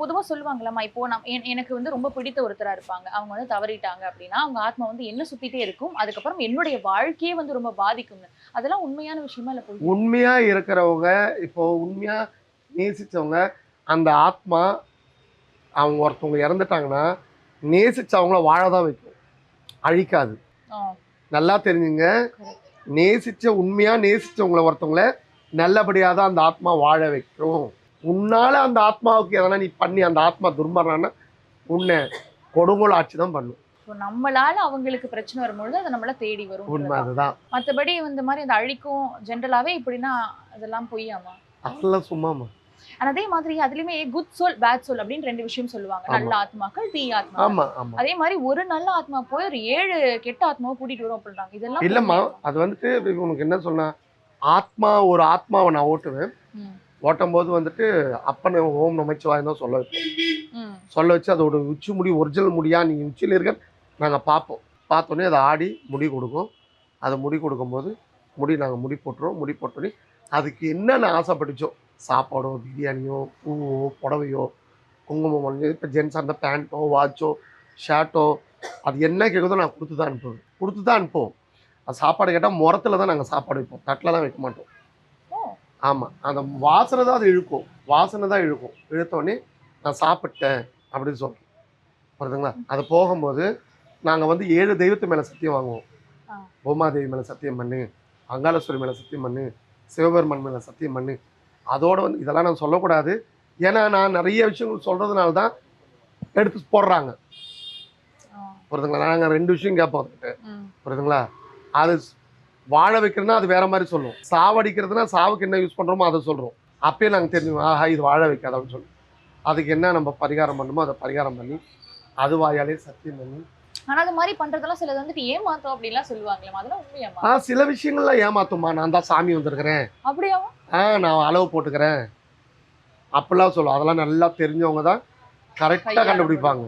பொதுவா சொல்லுவாங்களாமா, இப்போ எனக்கு வந்து ரொம்ப பிடித்த ஒருத்தரா இருப்பாங்க. அவங்க வந்து தவறிட்டாங்க அப்படின்னா, அவங்க ஆத்மா வந்து என்ன சுத்திட்டே இருக்கும். அதுக்கப்புறம் என்னுடைய வாழ்க்கையே வந்து ரொம்ப பாதிக்குங்க. அதெல்லாம் உண்மையான விஷயமா? இல்ல பொய்? உண்மையா இருக்கிறவங்க, இப்போ உண்மையா நேசிச்சவங்க, அந்த ஆத்மா அவங்க ஒருத்தவங்க இறந்துட்டாங்கன்னா, நேசிச்சவங்கள வாழ தான் வைக்கும். அழிக்காது. ஆ. நல்லா தெரிஞ்சுங்க. உண்மையா நேசிச்சவங்கள ஒருத்தவங்கள நல்லபடியா தான் அந்த ஆத்மா வாழ வைக்கும். உன்னால அந்த ஆத்மாவுக்கு எதனா நீ பண்ணி அந்த ஆத்மா துர்மரணம்னா உன்னை கொடுங்கோல் ஆட்சி தான் பண்ணும். நம்மளால அவங்களுக்கு பிரச்சனை வரும்பொழுது அது நம்மள தேடி வரும். உண்மை அதுதான். மத்தபடி இந்த மாதிரி அந்த அழிக்கும் ஜென்ரலாவே இப்படின்னா அதெல்லாம் பொய்யாமா? அதெல்லாம் சும்மாமா. அதே மாதிரி அதுலயுமே குட் சோல், பேட் சோல் அப்படின்னு 2 விஷயம் சொல்லுவாங்க. நல்ல ஆத்மாக்கள், தீய ஆத்மா. ஆமா ஆமா. அதே மாதிரி ஒரு நல்ல ஆத்மா போய் ஒரு 7 கெட்ட ஆத்மாவை கூட்டிட்டு வரும் அப்படின்றாங்க. இதெல்லாம் இல்லம்மா, அது வந்துட்டு உனக்கு என்ன சொன்னா, ஒரு ஆத்மாவை நான் ஓட்டுவேன். ஓட்டும் போது வந்துட்டு அப்பனை ஓம் நமச்சிவாயம் தான் சொல்ல வைப்போம். சொல்ல வச்சு அதோட உச்சி முடி ஒரிஜினல் முடியா நீ உச்சியில் இருக்க நாங்கள் பார்ப்போம். பார்த்தோன்னே அதை ஆடி முடி கொடுக்கும். அதை முடி கொடுக்கும்போது நாங்கள் முடி போட்டுருவோம். முடி போட்டோன்னே அதுக்கு என்னென்ன ஆசைப்பட்டுச்சோ, சாப்பாடோ, பிரியாணியோ, பூவோ, புடவையோ, குங்குமம், இப்போ ஜென்ஸாக இருந்தால் பேண்ட்டோ, வாட்சோ, ஷர்ட்டோ, அது என்ன கேட்குதோ நான் கொடுத்து தான் அனுப்புவோம். அது சாப்பாடு கேட்டால் முறத்தில் தான் நாங்கள் சாப்பாடு வைப்போம், தட்டில் தான் வைக்க மாட்டோம். ஆமாம், அந்த வாசனை தான் அது இழுக்கும். இழுத்தோடனே நான் சாப்பிட்டேன் அப்படின்னு சொல்கிறேன். புரியுதுங்களா? அது போகும்போது நாங்கள் வந்து 7 தெய்வத்து மேலே சத்தியம் வாங்குவோம். பூமாதேவி மேலே சத்தியம் பண்ணு, அங்காளேஸ்வரி மேலே சத்தியம் பண்ணு, சிவபெருமான் மேலே சத்தியம் பண்ணு. அதோடு வந்து இதெல்லாம் நான் சொல்லக்கூடாது. ஏன்னா நான் நிறைய விஷயங்கள் சொல்கிறதுனால தான் எடுத்து போடுறாங்க. புரியுதுங்களா? நாங்கள் 2 விஷயம் கேட்போம் அதுக்கிட்ட. புரியுதுங்களா? அது வாழ வைக்கிறதுனா அது வேற மாதிரி சொல்லுவோம். சாவடிக்கிறதுனா சாவுக்கு என்ன யூஸ் பண்ணுறோமோ அதை சொல்கிறோம். அப்பயே நாங்கள் தெரிஞ்சுக்கோம், ஆஹா இது வாழ வைக்காது அப்படின்னு சொல்லுவோம். அதுக்கு என்ன நம்ம பரிகாரம் பண்ணுமோ அதை பரிகாரம் பண்ணி அது வாயாலே சத்தியம் பண்ணி. ஆனா அது மாதிரி பண்றதெல்லாம் சிலது வந்துட்டு ஏமாத்தோம் அப்படின்லாம் சொல்லுவாங்களே, அதெல்லாம் உண்மையாமா? சில விஷயங்கள்லாம் ஏமாத்துமா. நான் தான் சாமி வந்திருக்கிறேன், அப்படியாமா? நான் அளவு போட்டுக்கிறேன் அப்படிலாம் சொல்லுவோம். அதெல்லாம் நல்லா தெரிஞ்சவங்க தான் கரெக்டாக கண்டுபிடிப்பாங்க.